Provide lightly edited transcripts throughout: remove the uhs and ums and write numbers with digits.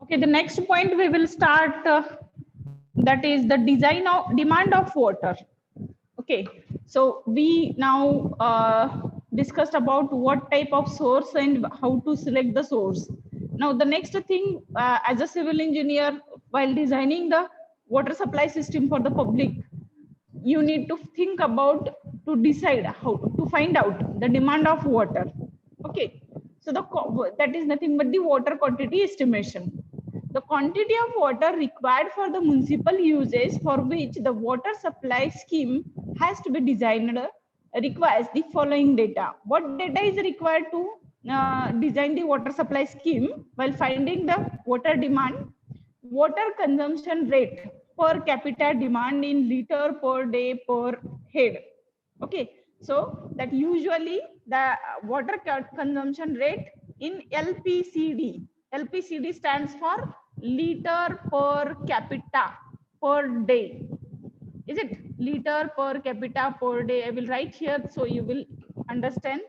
Okay, the next point we will start, that is the design of demand of water. Okay, so we now discussed about what type of source and how to select the source. Now the next thing, as a civil engineer, while designing the water supply system for the public, you need to think about to decide how to find out the demand of water. Okay, so that is nothing but the water quantity estimation. The quantity of water required for the municipal uses for which the water supply scheme has to be designed requires the following data. What data is required to design the water supply scheme? While finding the water demand, water consumption rate per capita demand in liter per day per head. Okay, so that usually the water consumption rate in LPCD. LPCD stands for liter per capita per day. Is it liter per capita per day? I will write here so you will understand.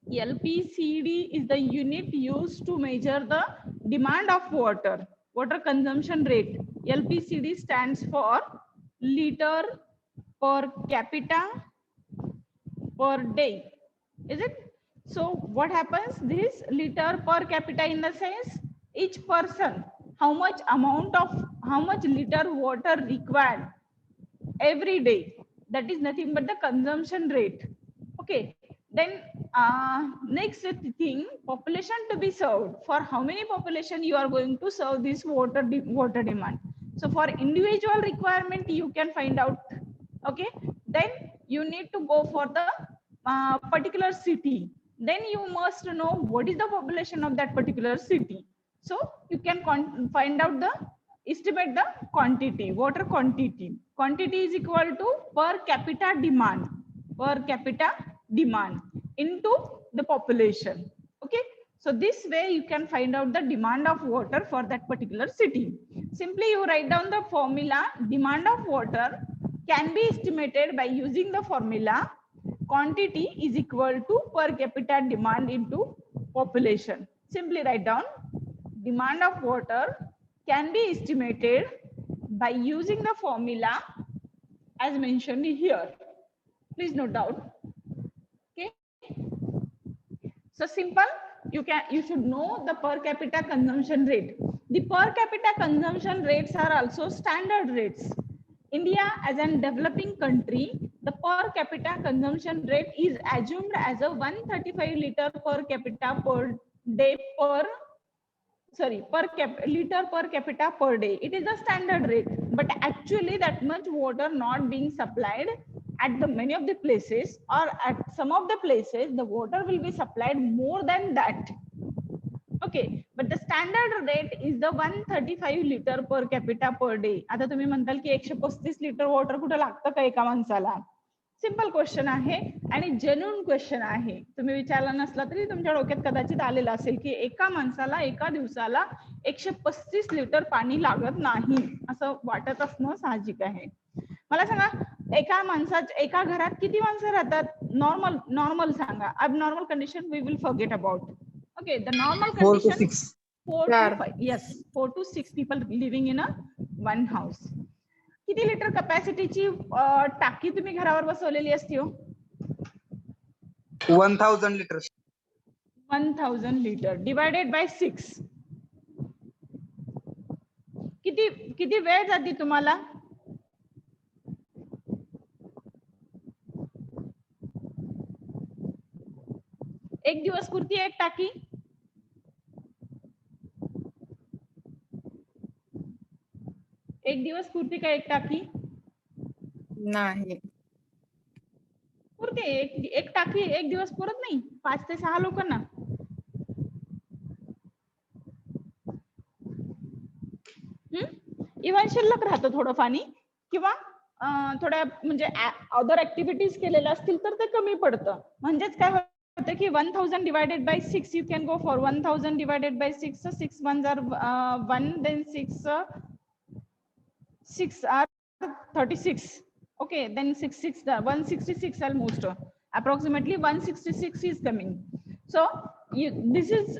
LPCD is the unit used to measure the demand of water, water consumption rate. LPCD stands for liter per capita per day. Is it? So what happens? This liter per capita in the sense each person, how much liter water required every day. That is nothing but the consumption rate. Okay, then next thing, population to be served. For how many population you are going to serve this water demand. So for individual requirement you can find out. Okay, then you need to go for the particular city. Then you must know what is the population of that particular city. So you can find out the estimate the quantity, water quantity. Quantity is equal to per capita demand into the population. Okay, so this way you can find out the demand of water for that particular city. Simply you write down the formula. Demand of water can be estimated by using the formula quantity is equal to per capita demand into population. Simply write down demand of water can be estimated by using the formula as mentioned here. Please note down. Okay, so simple. You should know the per capita consumption rate. The per capita consumption rates are also standard rates. India as a developing country, the per capita consumption rate is assumed as a 135 liter per capita per day liter per capita per day. It is the standard rate, but actually that much water not being supplied at the many of the places, or at some of the places the water will be supplied more than that. Okay, but the standard rate is the 135 liter per capita per day. आता तुम्ही म्हणताल की 135 litre water कुठे लागतं का एका माणसाला? Simple question आहे आणि जेन्युइन क्वेश्चन आहे. तुम्ही विचारला नसला तरी तुमच्या डोक्यात कदाचित आलेलं असेल की एका माणसाला एका दिवसाला 135 लिटर पाणी लागत नाही असं वाटत असणं साहजिक आहे. मला सांगा एका माणसाच्या एका घरात किती माणसं राहतात? नॉर्मल सांगा. abnormal condition we will forget about. Okay, the normal condition 4 to 5. Yes, 4 to 6 people living in a one house. किती लिटर कॅपॅसिटीची टाकी तुम्ही घरावर बसवलेली असते हो? 1000 लिटर. 1000 litre divided by 6. किती वेळ जाते तुम्हाला? एक दिवस पुरती एक टाकी? एक दिवस पुरती का एक टाकी? नाही पुरते. एक टाकी एक दिवस पुरत नाही 5 ते 6 लोकांना. इव्हन शिल्लक राहतं थोडं पाणी किंवा थोड्या म्हणजे अदर ऍक्टिव्हिटीज केलेल्या असतील तर ते कमी पडतं. म्हणजेच काय होतं की 1000 divided by 6 you can go for 1000 divided by 6. 6 1 are 1 then 6 are 36. Okay, then 166 almost approximately 166 is coming. So this is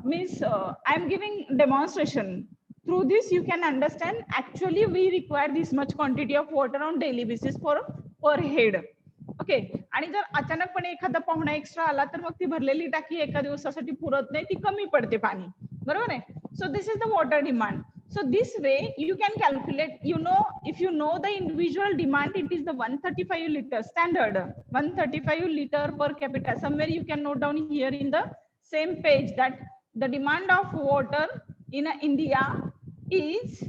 means I am giving demonstration. Through this, you can understand actually we require this much quantity of water on daily basis for per head. Okay. आणि जर अचानकपणे एखादा पाहुणा extra आला तर मग ती भरलेली टाकी एका दिवसासाठी पुरत नाही, ती कमी पडते पाणी. बरोबर आहे. So this is the water demand. So this way you can calculate, you know, if you know the individual demand, it is the 135 liter standard, 135 liter per capita. Somewhere you can note down here in the same page that the demand of water in India is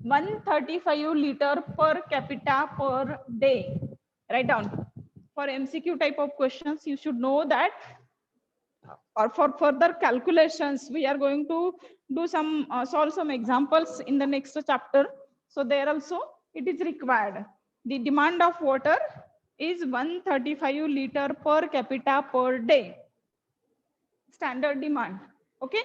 135 liter per capita per day. Write down. For MCQ type of questions, you should know that, or for further calculations, we are going to do some solve some examples in the next chapter. So there also it is required. The demand of water is 135 liter per capita per day. Standard demand. Okay.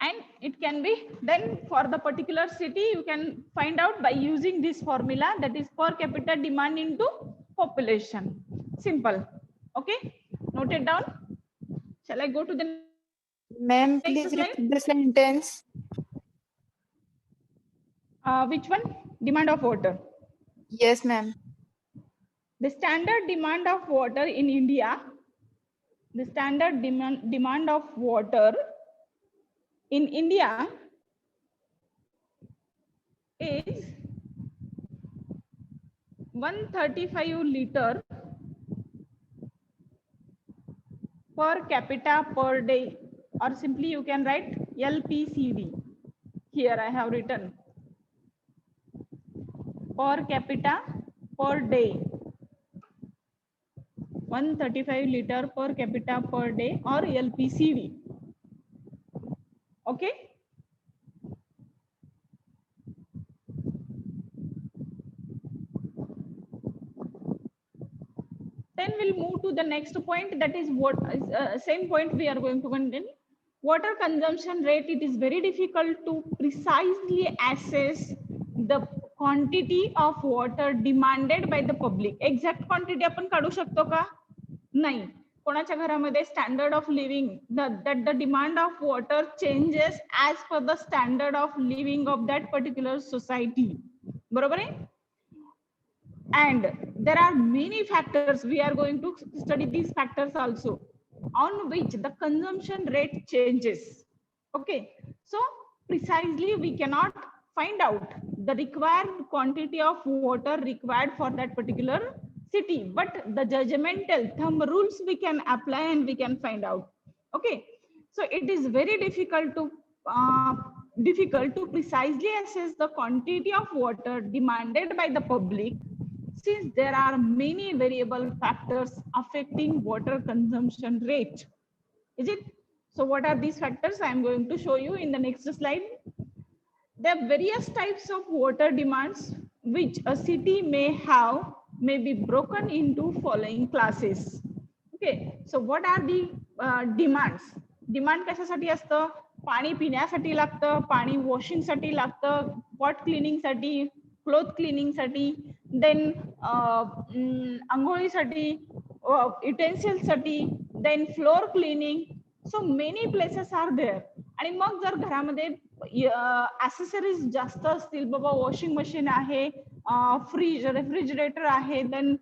And it can be then for the particular city, you can find out by using this formula, that is per capita demand into population. Simple. Okay. Note it down. Shall I go to the Ma'am, please slide? repeat the sentence. Which one? Demand of water. Yes, ma'am. The standard demand of water in India, the standard demand of water in India is 135 liter per capita per day, or simply you can write LPCD. Here I have written per capita per day, 135 liter per capita per day, or LPCD. Okay. Then we'll move to the next point, that is what same point we are going to continue. Water consumption rate, it is very difficult to precisely assess the quantity of water demanded by the public. Exact quantity आपण काढू शकतो का? नाही. कोणाच्या घरामध्ये standard of living, that the demand of water changes as per the standard of living of that particular society. बरोबर आहे? And there are many factors. We are going to study these factors also, on which the consumption rate changes. Okay. So precisely we cannot find out the required quantity of water required for that particular city, but the judgmental thumb rules we can apply and we can find out. Okay. So it is very difficult to precisely assess the quantity of water demanded by the public, since there are many variable factors affecting water consumption rate. Is it? So what are these factors? I am going to show you in the next slide. There are various types of water demands which a city may have, may be broken into following classes. Okay. So what are the demands? Demand कशासाठी असतं? पाणी पिण्यासाठी लागतं, पाणी washing साठी लागतं, pot cleaning साठी, cloth cleaning साठी, देन अंघोळीसाठी, युटेन्सिल्स साठी, then floor cleaning. So many places are there. आणि मग जर घरामध्ये ऍसेसरीज जास्त असतील, बाबा वॉशिंग मशीन आहे, फ्रीज, रेफ्रिजरेटर आहे, देन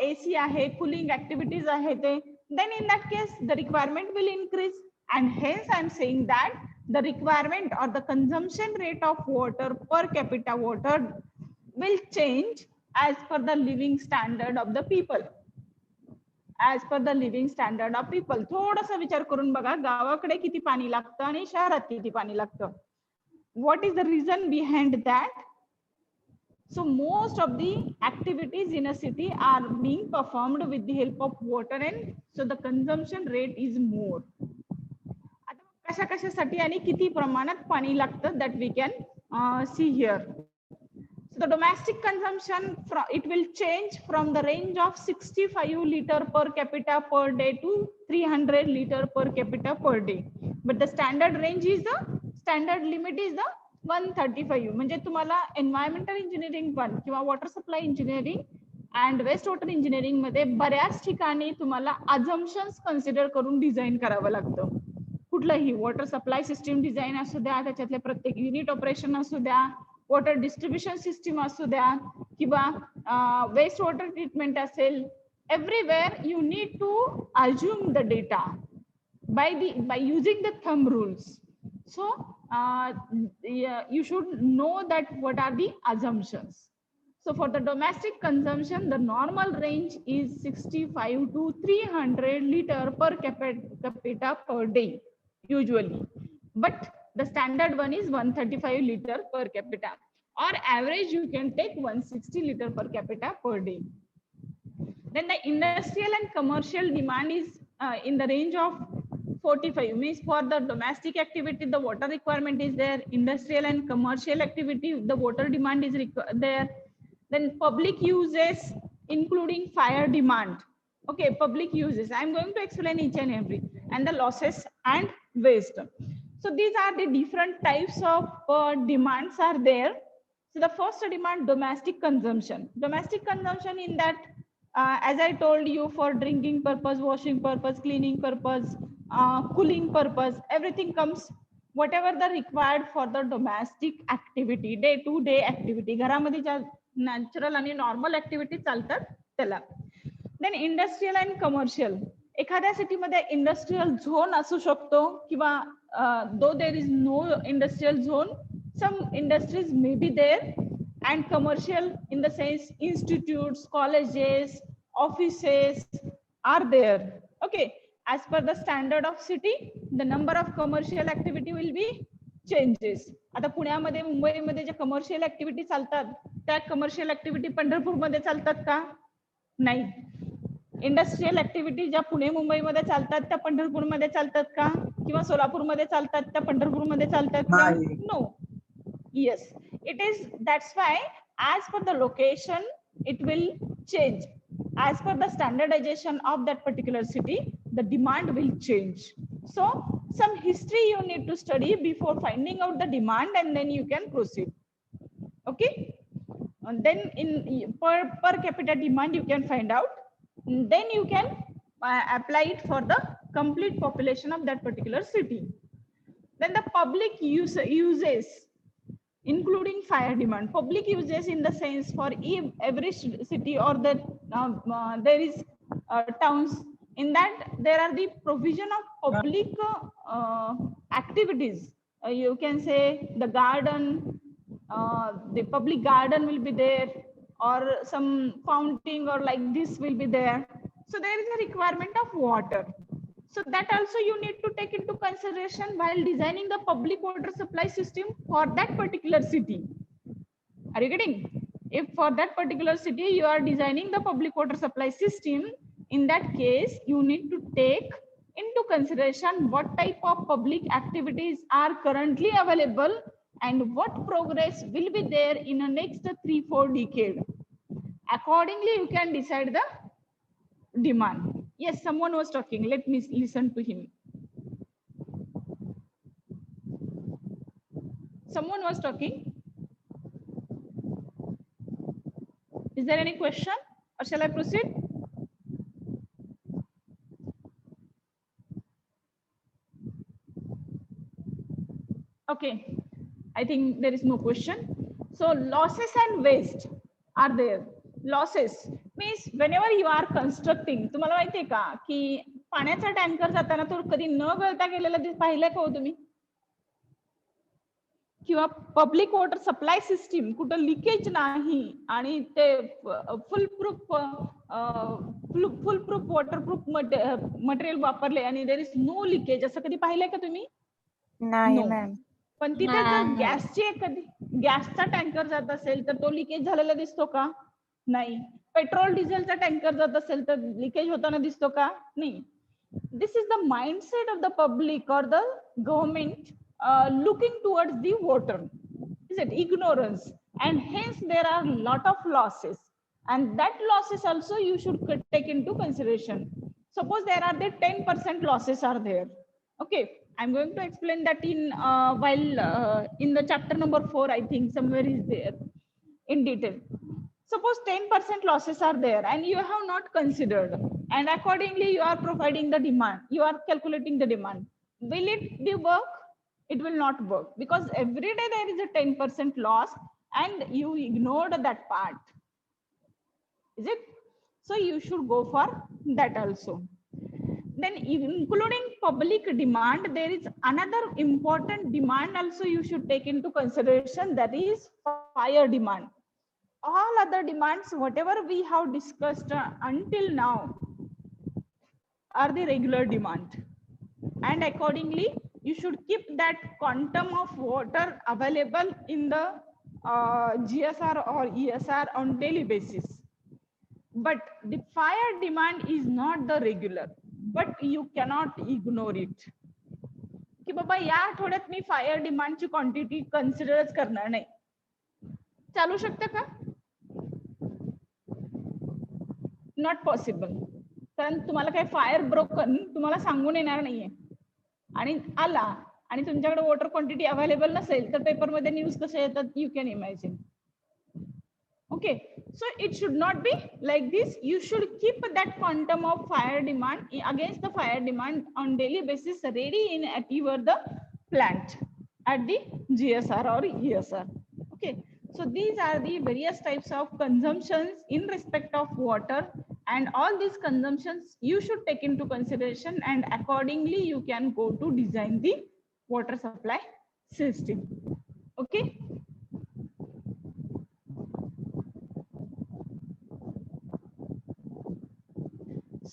AC आहे, कूलिंग ऍक्टिव्हिटीज आहे, ते then in that case the requirement will increase, and hence I am saying that the requirement or the consumption rate of water per capita water will change as per the living standard of the people. As per the living standard of people. थोडासा विचार करून बघा, गावाकडे किती पाणी लागतं आणि शहरात किती पाणी लागतं. What is the reason behind that? So most of the activities in a city are being performed with the help of water, and so the consumption rate is more. आता कशा कशासाठी आणि किती प्रमाणात पाणी लागतं, that we can see here. So the domestic consumption, it will change from the range of 65 liter per capita per day to 300 liter per capita per day. But the standard range is the standard limit is the 135. म्हणजे तुम्हाला environmental engineering पण किंवा water supply engineering and waste water engineering मध्ये बऱ्याच ठिकाणी तुम्हाला अझम्पशन्स consider करून design करावं लागतं. कुठलंही वॉटर सप्लाय सिस्टीम डिझाईन असू द्या, त्याच्यातले प्रत्येक युनिट ऑपरेशन असू द्या, वॉटर डिस्ट्रीब्युशन सिस्टीम असू द्या, किंवा वेस्ट वॉटर ट्रीटमेंट असेल, everywhere you need to assume the data by using the thumb rules. So you should know that what are the assumptions. So for the domestic consumption, the normal range is 65 to 300 liter per capita per day usually, but the standard one is 135 liter per capita, or average you can take 160 liter per capita per day. Then the industrial and commercial demand is in the range of 45, means for the domestic activity the water requirement is there, industrial and commercial activity the water demand is there. Then public uses including fire demand. Okay, public uses, I'm going to explain each and every, and the losses and waste. So these are the different types of demands are there. So the first demand, domestic consumption. Domestic consumption in that, as I told you, for drinking purpose, washing purpose, cleaning purpose, cooling purpose, everything comes, whatever the required for the domestic activity, day to day activity, घरामध्ये ज्या natural आणि normal activity चालतात त्याला. Then industrial and commercial, एखाद्या सिटीमध्ये industrial zone असू शकतो, किंवा though there is no industrial zone, some industries may be there, and commercial in the sense institutes, colleges, offices are there. Okay, as per the standard of city, the number of commercial activity will be changes. आता पुण्यामध्ये मुंबईमध्ये जे commercial activity चालतात त्या commercial activity पंढरपूरमध्ये चालतात का? नाही. Industrial activity ज्या पुणे मुंबईमध्ये चालतात त्या पंढरपूरमध्ये चालतात का? किंवा सोलापूरमध्ये चालतात त्या पंढरपूरमध्ये चालतात का? No. Yes, it is. That's why, as per the location, it will change. As per the standardization of that particular city, the demand will change. So, some history you need to study before finding out the demand, and then you can proceed. Okay. And then in per capita demand you can find out. Then you can apply it for the complete population of that particular city. Then the public uses, including fire demand. Public uses in the sense, for every city or the there is towns, in that there are the provision of public activities. You can say the garden, the public garden will be there, or some fountain or like this will be there. So there is a requirement of water. So that also you need to take into consideration while designing the public water supply system for that particular city. Are you getting? If for that particular city you are designing the public water supply system, in that case you need to take into consideration what type of public activities are currently available and what progress will be there in the next 3-4 decades. Accordingly, you can decide the demand. Yes, someone was talking. Let me listen to him. Someone was talking. Is there any question, or shall I proceed? Okay, I think there is no question. So losses and waste are there. Losses means whenever you are constructing, तुम्हाला माहितीये का की पाण्याचा tanker जाताना तो कधी न गळता गेलेला पाहिलाय का हो तुम्ही? किंवा पब्लिक वॉटर सप्लाय सिस्टीम कुठं लिकेज नाही आणि ते फुल प्रूफ वॉटरप्रूफ मटेरियल वापरले आणि देर इज नो लिकेज, असं कधी पाहिलंय का तुम्ही? नाही मॅम. पण तिथे जर गॅसची कधी गॅसचा टँकर जात असेल तर तो लिकेज झालेला दिसतो का? नाही. पेट्रोल डिझेलचा टँकर जात असेल तर लिकेज होताना दिसतो का? नाही. This is the mindset of the public और the government looking towards the water. Is it ignorance? And hence there are lot of losses, and that losses also you should take into consideration. Suppose there are the 10% losses are there. Okay, I'm going to explain that in while in the chapter number 4, I think somewhere is there in detail. suppose 10% losses are there and you have not considered, and accordingly you are providing the demand, you are calculating the demand. Will it be work? It will not work, because every day there is a 10% loss and you ignored that part. Is it? So you should go for that also. Then including public demand, there is another important demand also you should take into consideration, that is fire demand. All other demands, whatever we have discussed until now, are the regular demand. And accordingly, you should keep that quantum of water available in the GSR or ESR on daily basis. But the fire demand is not the regular, but you cannot ignore it. की बाबा या आठवड्यात मी fire डिमांडची quantity कन्सिडरच करणार नाही, चालू शकते का? Not possible. कारण तुम्हाला काही फायर ब्रोकन तुम्हाला सांगून येणार नाहीये आणि आला आणि तुमच्याकडे वॉटर क्वांटिटी अवेलेबल नसेल तर पेपरमध्ये न्यूज कसे येतात, you can imagine. Okay, so it should not be like this. You should keep that quantum of fire demand against the fire demand on daily basis ready in at your the plant at the GSR or ESR. Okay, so these are the various types of consumptions in respect of water, and all these consumptions you should take into consideration, and accordingly you can go to design the water supply system. Okay.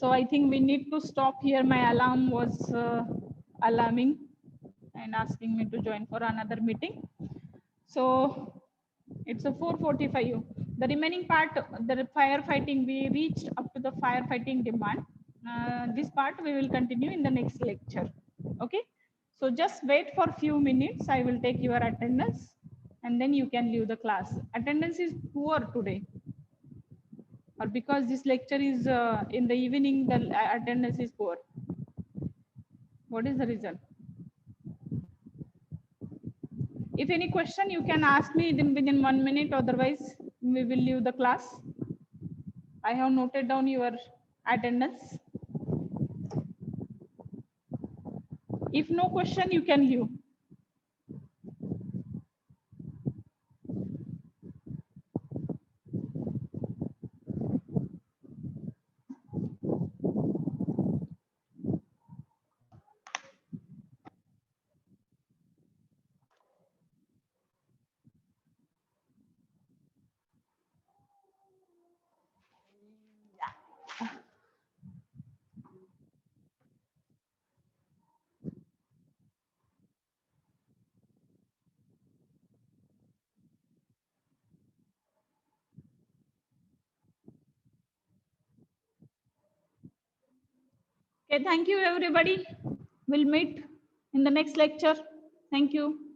So I think we need to stop here. My alarm was alarming and asking me to join for another meeting. So it's a 4:45. The remaining part, the firefighting, we reached up to the firefighting demand. This part we will continue in the next lecture. Okay. So just wait for a few minutes. I will take your attendance and then you can leave the class. Attendance is poor today. Or because this lecture is in the evening, the attendance is poor. What is the reason? If any question, you can ask me within 1 minute, otherwise we will leave the class. I have noted down your attendance. If no question, you can leave. Okay, thank you everybody. We'll meet in the next lecture. Thank you.